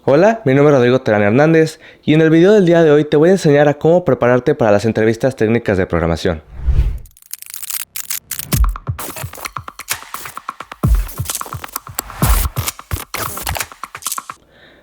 Hola, mi nombre es Rodrigo Terán Hernández y en el video del día de hoy te voy a enseñar a cómo prepararte para las entrevistas técnicas de programación.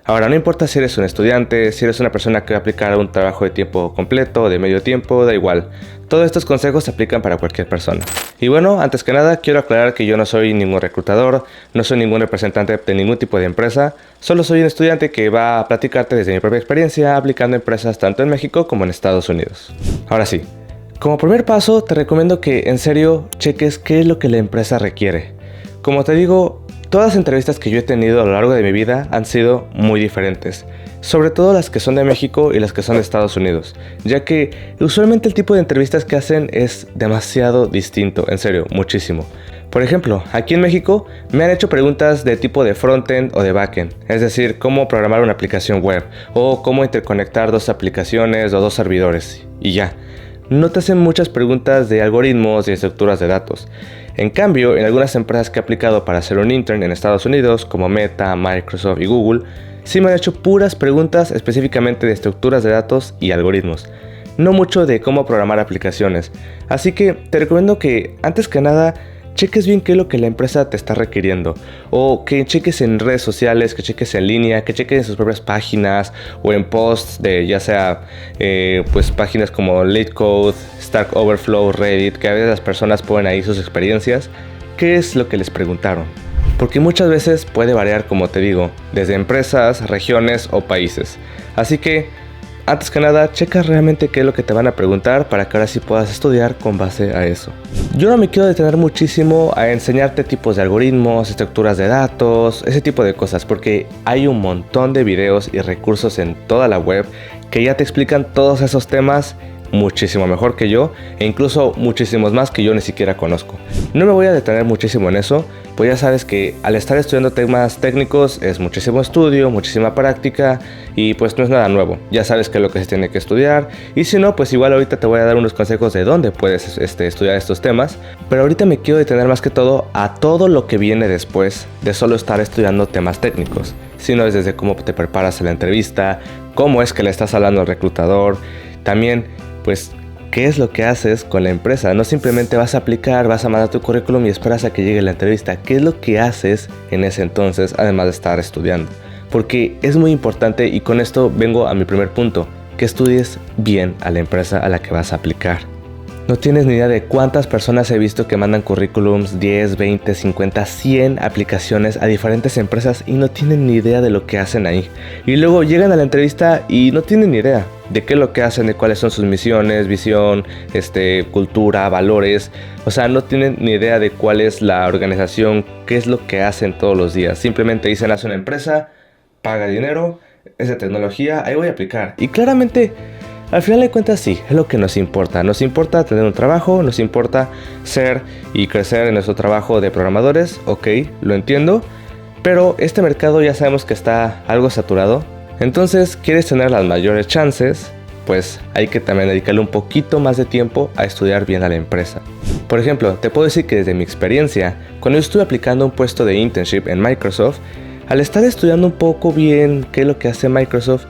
Ahora, no importa si eres un estudiante, si eres una persona que va a aplicar a un trabajo de tiempo completo o de medio tiempo, da igual. Todos estos consejos se aplican para cualquier persona. Y bueno, antes que nada, quiero aclarar que yo no soy ningún reclutador, no soy ningún representante de ningún tipo de empresa, solo soy un estudiante que va a platicarte desde mi propia experiencia aplicando empresas tanto en México como en Estados Unidos. Ahora sí, como primer paso, te recomiendo que en serio cheques qué es lo que la empresa requiere. Como te digo, todas las entrevistas que yo he tenido a lo largo de mi vida han sido muy diferentes, sobre todo las que son de México y las que son de Estados Unidos, ya que usualmente el tipo de entrevistas que hacen es demasiado distinto, en serio, muchísimo. Por ejemplo, aquí en México me han hecho preguntas de tipo de frontend o de backend, es decir, cómo programar una aplicación web o cómo interconectar dos aplicaciones o dos servidores, y ya. No te hacen muchas preguntas de algoritmos y estructuras de datos. En cambio, en algunas empresas que he aplicado para ser un intern en Estados Unidos, como Meta, Microsoft y Google, sí me han hecho puras preguntas específicamente de estructuras de datos y algoritmos, no mucho de cómo programar aplicaciones. Así que te recomiendo que, antes que nada, cheques bien qué es lo que la empresa te está requiriendo, o que cheques en redes sociales, que cheques en línea, que cheques en sus propias páginas o en posts de ya sea pues páginas como LeetCode, Stack Overflow, Reddit, que a veces las personas ponen ahí sus experiencias, qué es lo que les preguntaron. Porque muchas veces puede variar, como te digo, desde empresas, regiones o países. Así que antes que nada, checa realmente qué es lo que te van a preguntar para que ahora sí puedas estudiar con base a eso. Yo no me quiero detener muchísimo a enseñarte tipos de algoritmos, estructuras de datos, ese tipo de cosas, porque hay un montón de videos y recursos en toda la web que ya te explican todos esos temas muchísimo mejor que yo, e incluso muchísimos más que yo ni siquiera conozco. No me voy a detener muchísimo en eso, pues ya sabes que al estar estudiando temas técnicos es muchísimo estudio, muchísima práctica y pues no es nada nuevo. Ya sabes qué es lo que se tiene que estudiar, y si no, pues igual ahorita te voy a dar unos consejos de dónde puedes estudiar estos temas, pero ahorita me quiero detener más que todo a todo lo que viene después de solo estar estudiando temas técnicos, sino desde cómo te preparas a la entrevista, cómo es que le estás hablando al reclutador, también pues qué es lo que haces con la empresa. No simplemente vas a aplicar, vas a mandar tu currículum y esperas a que llegue la entrevista. ¿Qué es lo que haces en ese entonces, además de estar estudiando? Porque es muy importante, y con esto vengo a mi primer punto, que estudies bien a la empresa a la que vas a aplicar. No tienes ni idea de cuántas personas he visto que mandan currículums, 10, 20, 50, 100 aplicaciones a diferentes empresas y no tienen ni idea de lo que hacen ahí. Y luego llegan a la entrevista y no tienen ni idea de qué es lo que hacen, de cuáles son sus misiones, visión, cultura, valores. O sea, no tienen ni idea de cuál es la organización, qué es lo que hacen todos los días. Simplemente dicen, haz una empresa, paga dinero, es de tecnología, ahí voy a aplicar. Y claramente, al final de cuentas sí, es lo que nos importa. Nos importa tener un trabajo, nos importa ser y crecer en nuestro trabajo de programadores, ok, lo entiendo. Pero este mercado ya sabemos que está algo saturado. Entonces, ¿quieres tener las mayores chances? Pues hay que también dedicarle un poquito más de tiempo a estudiar bien a la empresa. Por ejemplo, te puedo decir que desde mi experiencia, cuando yo estuve aplicando un puesto de internship en Microsoft, al estar estudiando un poco bien qué es lo que hace Microsoft,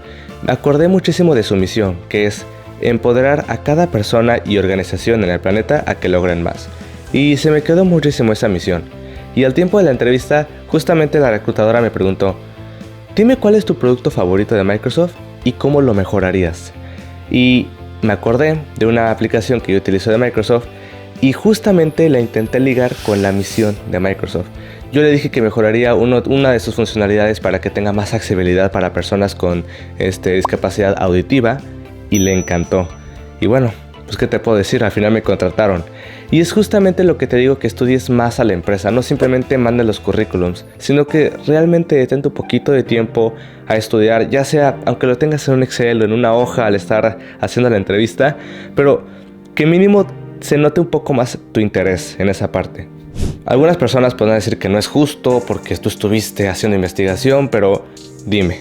me acordé muchísimo de su misión, que es empoderar a cada persona y organización en el planeta a que logren más. Y se me quedó muchísimo esa misión. Y al tiempo de la entrevista, justamente la reclutadora me preguntó, dime cuál es tu producto favorito de Microsoft y cómo lo mejorarías. Y me acordé de una aplicación que yo utilizo de Microsoft y justamente la intenté ligar con la misión de Microsoft. Yo le dije que mejoraría una de sus funcionalidades para que tenga más accesibilidad para personas con discapacidad auditiva, y le encantó. Y bueno, pues qué te puedo decir, al final me contrataron. Y es justamente lo que te digo, que estudies más a la empresa, no simplemente mandes los currículums, sino que realmente detente un poquito de tiempo a estudiar, ya sea aunque lo tengas en un Excel o en una hoja al estar haciendo la entrevista, pero que mínimo se note un poco más tu interés en esa parte. Algunas personas podrán decir que no es justo porque tú estuviste haciendo investigación, pero dime,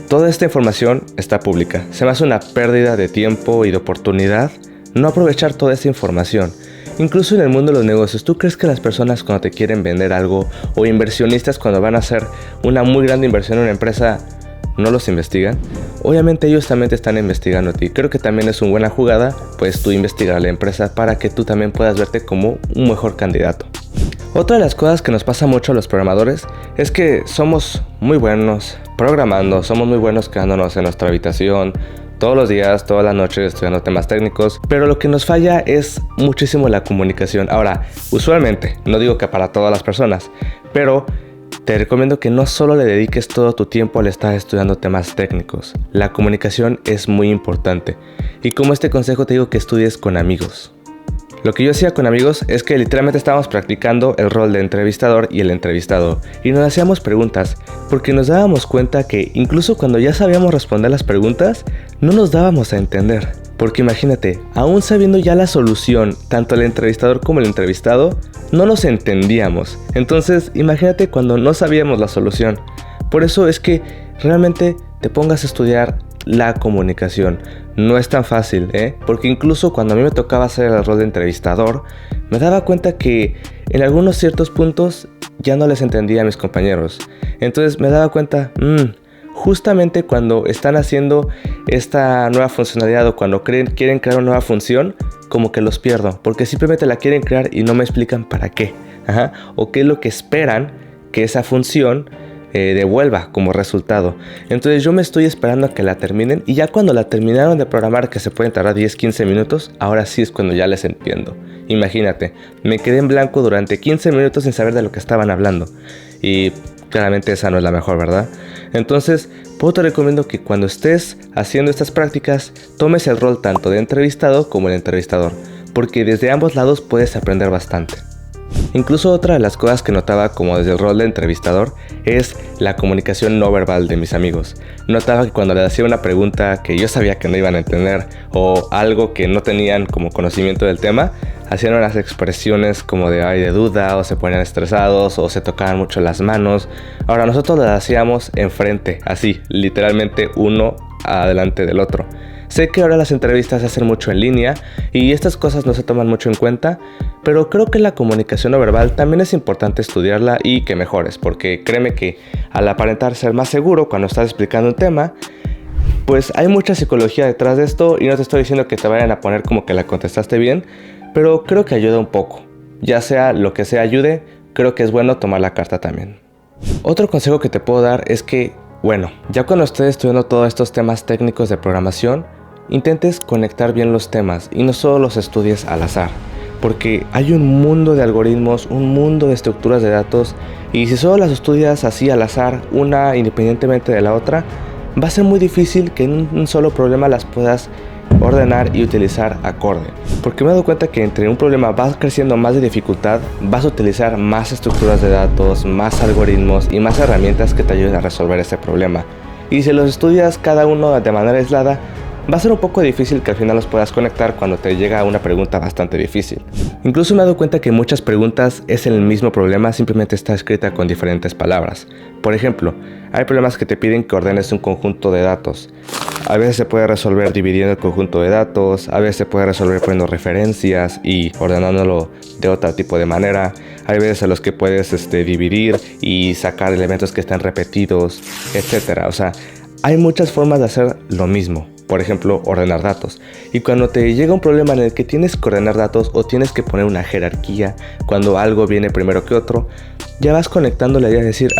toda esta información está pública. Se me hace una pérdida de tiempo y de oportunidad no aprovechar toda esta información. Incluso en el mundo de los negocios, ¿tú crees que las personas cuando te quieren vender algo, o inversionistas cuando van a hacer una muy grande inversión en una empresa, no los investigan, obviamente ellos también te están investigando a ti. Creo que también es una buena jugada, pues tú investigar a la empresa para que tú también puedas verte como un mejor candidato. Otra de las cosas que nos pasa mucho a los programadores es que somos muy buenos programando, somos muy buenos quedándonos en nuestra habitación todos los días, todas las noches estudiando temas técnicos, pero lo que nos falla es muchísimo la comunicación. Ahora, usualmente, no digo que para todas las personas, pero te recomiendo que no solo le dediques todo tu tiempo al estar estudiando temas técnicos. La comunicación es muy importante. Y como este consejo te digo que estudies con amigos. Lo que yo hacía con amigos es que literalmente estábamos practicando el rol de entrevistador y el entrevistado. Y nos hacíamos preguntas, porque nos dábamos cuenta que incluso cuando ya sabíamos responder las preguntas, no nos dábamos a entender. Porque imagínate, aún sabiendo ya la solución, tanto el entrevistador como el entrevistado, no nos entendíamos. Entonces, imagínate cuando no sabíamos la solución. Por eso es que realmente te pongas a estudiar la comunicación. No es tan fácil, porque incluso cuando a mí me tocaba hacer el rol de entrevistador, me daba cuenta que en algunos ciertos puntos ya no les entendía a mis compañeros. Entonces me daba cuenta, justamente cuando están haciendo esta nueva funcionalidad o cuando quieren crear una nueva función, como que los pierdo, porque simplemente la quieren crear y no me explican para qué, o qué es lo que esperan que esa función devuelva como resultado. Entonces yo me estoy esperando a que la terminen, y ya cuando la terminaron de programar, que se pueden tardar 10-15 minutos, ahora sí es cuando ya les entiendo. Imagínate, me quedé en blanco durante 15 minutos sin saber de lo que estaban hablando, y claramente esa no es la mejor, ¿verdad? Entonces, pues te recomiendo que cuando estés haciendo estas prácticas, tomes el rol tanto de entrevistado como el entrevistador, porque desde ambos lados puedes aprender bastante. Incluso otra de las cosas que notaba como desde el rol de entrevistador es la comunicación no verbal de mis amigos. Notaba que cuando les hacía una pregunta que yo sabía que no iban a entender o algo que no tenían como conocimiento del tema, hacían unas expresiones como de duda, o se ponían estresados o se tocaban mucho las manos. Ahora nosotros las hacíamos enfrente, así, literalmente uno adelante del otro. Sé que ahora las entrevistas se hacen mucho en línea y estas cosas no se toman mucho en cuenta, pero creo que la comunicación no verbal también es importante estudiarla y que mejores, porque créeme que al aparentar ser más seguro cuando estás explicando un tema, pues hay mucha psicología detrás de esto, y no te estoy diciendo que te vayan a poner como que la contestaste bien, pero creo que ayuda un poco. Ya sea lo que sea ayude, creo que es bueno tomar la carta también. Otro consejo que te puedo dar es que, ya cuando estés estudiando todos estos temas técnicos de programación, intentes conectar bien los temas y no solo los estudies al azar, porque hay un mundo de algoritmos, un mundo de estructuras de datos, y si solo las estudias así al azar, una independientemente de la otra, va a ser muy difícil que en un solo problema las puedas ordenar y utilizar acorde. Porque me he dado cuenta que entre un problema vas creciendo más de dificultad, vas a utilizar más estructuras de datos, más algoritmos y más herramientas que te ayuden a resolver ese problema. Y si los estudias cada uno de manera aislada, va a ser un poco difícil que al final los puedas conectar cuando te llega una pregunta bastante difícil. Incluso me he dado cuenta que muchas preguntas es el mismo problema, simplemente está escrita con diferentes palabras. Por ejemplo, hay problemas que te piden que ordenes un conjunto de datos. A veces se puede resolver dividiendo el conjunto de datos, a veces se puede resolver poniendo referencias y ordenándolo de otro tipo de manera. Hay veces en los que puedes dividir y sacar elementos que están repetidos, etc. O sea, hay muchas formas de hacer lo mismo. Por ejemplo, ordenar datos. Y cuando te llega un problema en el que tienes que ordenar datos o tienes que poner una jerarquía cuando algo viene primero que otro, ya vas conectando la idea de decir,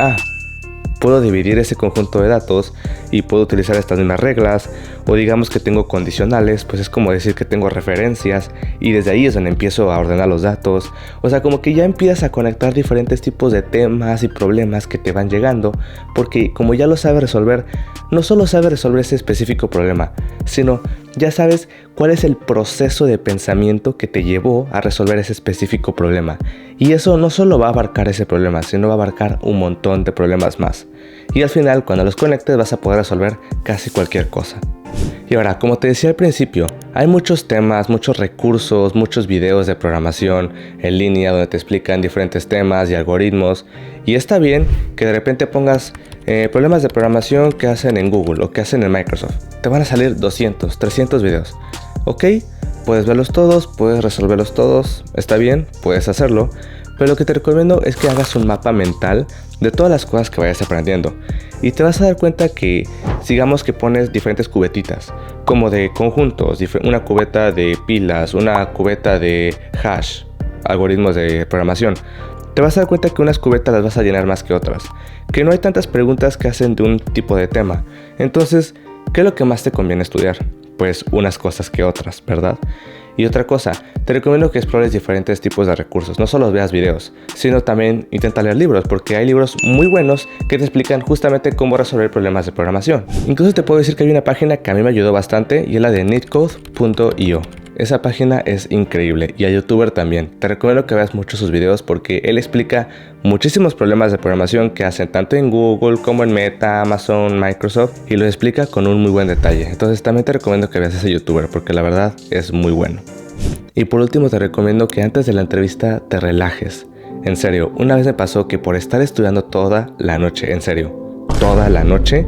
puedo dividir ese conjunto de datos y puedo utilizar estas mismas reglas, o digamos que tengo condicionales, pues es como decir que tengo referencias, y desde ahí es donde empiezo a ordenar los datos. O sea, como que ya empiezas a conectar diferentes tipos de temas y problemas que te van llegando, porque como ya lo sabes resolver, no solo sabes resolver ese específico problema, sino ya sabes cuál es el proceso de pensamiento que te llevó a resolver ese específico problema. Y eso no solo va a abarcar ese problema, sino va a abarcar un montón de problemas más. Y al final, cuando los conectes, vas a poder resolver casi cualquier cosa. Y ahora, como te decía al principio, hay muchos temas, muchos recursos, muchos videos de programación en línea donde te explican diferentes temas y algoritmos. Y está bien que de repente pongas problemas de programación que hacen en Google o que hacen en Microsoft. Te van a salir 200, 300 videos. ¿Ok? Puedes verlos todos, puedes resolverlos todos, está bien, puedes hacerlo. Pero lo que te recomiendo es que hagas un mapa mental de todas las cosas que vayas aprendiendo. Y te vas a dar cuenta que, digamos que pones diferentes cubetitas, como de conjuntos, una cubeta de pilas, una cubeta de hash, algoritmos de programación. Te vas a dar cuenta que unas cubetas las vas a llenar más que otras, que no hay tantas preguntas que hacen de un tipo de tema. Entonces, ¿qué es lo que más te conviene estudiar? Pues unas cosas que otras, ¿verdad? Y otra cosa, te recomiendo que explores diferentes tipos de recursos, no solo veas videos, sino también intenta leer libros, porque hay libros muy buenos que te explican justamente cómo resolver problemas de programación. Incluso te puedo decir que hay una página que a mí me ayudó bastante y es la de neetcode.io. Esa página es increíble y a YouTuber también. Te recomiendo que veas mucho sus videos porque él explica muchísimos problemas de programación que hacen tanto en Google como en Meta, Amazon, Microsoft y los explica con un muy buen detalle. Entonces también te recomiendo que veas ese YouTuber porque la verdad es muy bueno. Y por último te recomiendo que antes de la entrevista te relajes. En serio, una vez me pasó que por estar estudiando toda la noche, en serio, toda la noche,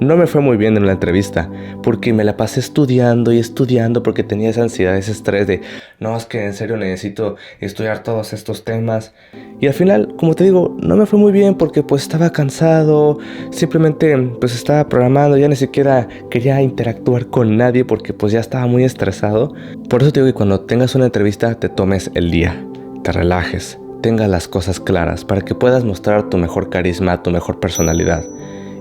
no me fue muy bien en la entrevista, porque me la pasé estudiando y estudiando porque tenía esa ansiedad, ese estrés de no, es que en serio necesito estudiar todos estos temas. Y al final, como te digo, no me fue muy bien porque pues estaba cansado, simplemente pues estaba programando, ya ni siquiera quería interactuar con nadie porque pues ya estaba muy estresado. Por eso te digo que cuando tengas una entrevista te tomes el día, te relajes, tengas las cosas claras para que puedas mostrar tu mejor carisma, tu mejor personalidad.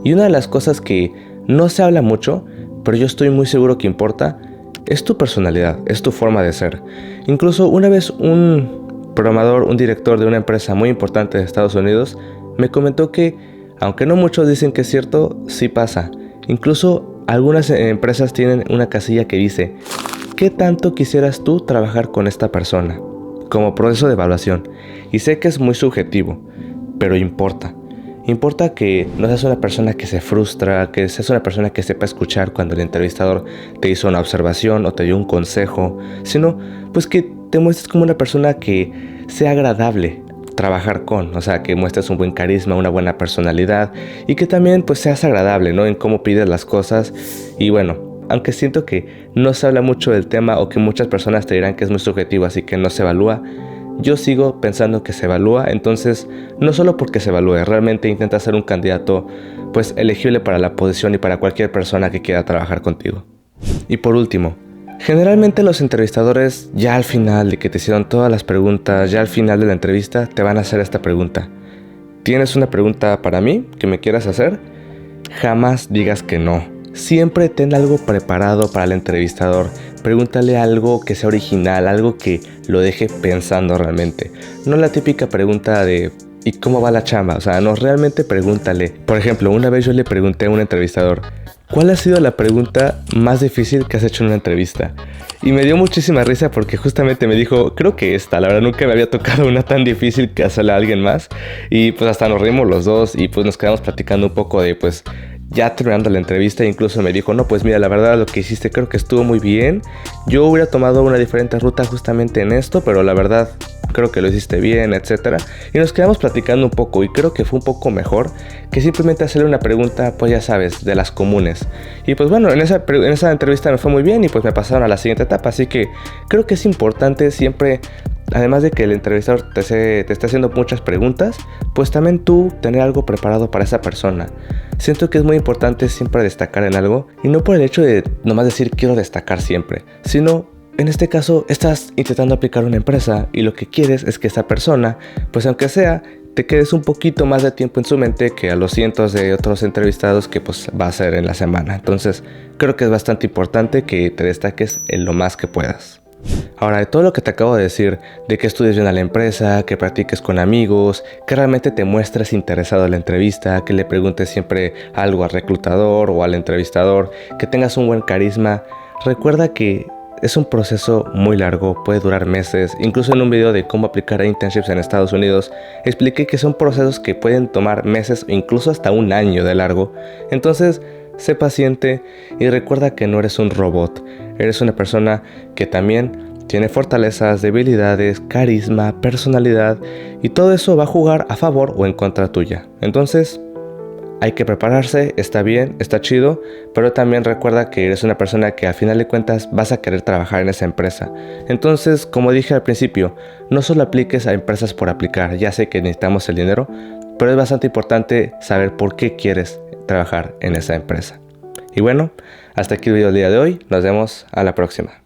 Y una de las cosas que no se habla mucho, pero yo estoy muy seguro que importa, es tu personalidad, es tu forma de ser. Incluso una vez un programador, un director de una empresa muy importante de Estados Unidos, me comentó que, aunque no muchos dicen que es cierto, sí pasa. Incluso algunas empresas tienen una casilla que dice, ¿qué tanto quisieras tú trabajar con esta persona? Como proceso de evaluación. Y sé que es muy subjetivo, pero importa. Importa que no seas una persona que se frustra, que seas una persona que sepa escuchar cuando el entrevistador te hizo una observación o te dio un consejo, sino pues que te muestres como una persona que sea agradable trabajar con, o sea, que muestres un buen carisma, una buena personalidad y que también pues seas agradable, ¿no? En cómo pides las cosas. Y bueno, aunque siento que no se habla mucho del tema o que muchas personas te dirán que es muy subjetivo, así que no se evalúa, yo sigo pensando que se evalúa. Entonces no solo porque se evalúe, realmente intenta ser un candidato pues elegible para la posición y para cualquier persona que quiera trabajar contigo. Y por último, generalmente los entrevistadores ya al final de que te hicieron todas las preguntas, ya al final de la entrevista te van a hacer esta pregunta: ¿tienes una pregunta para mí que me quieras hacer? Jamás digas que no. Siempre ten algo preparado para el entrevistador. Pregúntale algo que sea original, algo que lo deje pensando realmente. No la típica pregunta de ¿y cómo va la chamba? O sea, no, realmente pregúntale. Por ejemplo, una vez yo le pregunté a un entrevistador, ¿cuál ha sido la pregunta más difícil que has hecho en una entrevista? Y me dio muchísima risa porque justamente me dijo, creo que esta, la verdad nunca me había tocado una tan difícil que hacerle a alguien más. Y pues hasta nos reímos los dos y pues nos quedamos platicando un poco de pues ya terminando la entrevista. Incluso me dijo, no, pues mira, la verdad lo que hiciste creo que estuvo muy bien. Yo hubiera tomado una diferente ruta justamente en esto, pero la verdad creo que lo hiciste bien, etcétera. Y nos quedamos platicando un poco y creo que fue un poco mejor que simplemente hacerle una pregunta, pues ya sabes, de las comunes. Y pues bueno, en esa entrevista me fue muy bien y pues me pasaron a la siguiente etapa. Así que creo que es importante siempre, además de que el entrevistador te esté haciendo muchas preguntas, pues también tú tener algo preparado para esa persona. Siento que es muy importante siempre destacar en algo, y no por el hecho de nomás decir quiero destacar siempre, sino en este caso estás intentando aplicar una empresa y lo que quieres es que esa persona, pues aunque sea, te quedes un poquito más de tiempo en su mente que a los cientos de otros entrevistados que pues va a ser en la semana. Entonces creo que es bastante importante que te destaques en lo más que puedas. Ahora, de todo lo que te acabo de decir, de que estudies bien a la empresa, que practiques con amigos, que realmente te muestres interesado en la entrevista, que le preguntes siempre algo al reclutador o al entrevistador, que tengas un buen carisma, recuerda que es un proceso muy largo, puede durar meses. Incluso en un video de cómo aplicar a internships en Estados Unidos, expliqué que son procesos que pueden tomar meses o incluso hasta un año de largo. Entonces, sé paciente y recuerda que no eres un robot. Eres una persona que también tiene fortalezas, debilidades, carisma, personalidad, y todo eso va a jugar a favor o en contra tuya. Entonces, hay que prepararse, está bien, está chido, pero también recuerda que eres una persona que al final de cuentas vas a querer trabajar en esa empresa. Entonces, como dije al principio, no solo apliques a empresas por aplicar. Ya sé que necesitamos el dinero, pero es bastante importante saber por qué quieres trabajar en esa empresa. Y bueno, hasta aquí el video del día de hoy. Nos vemos a la próxima.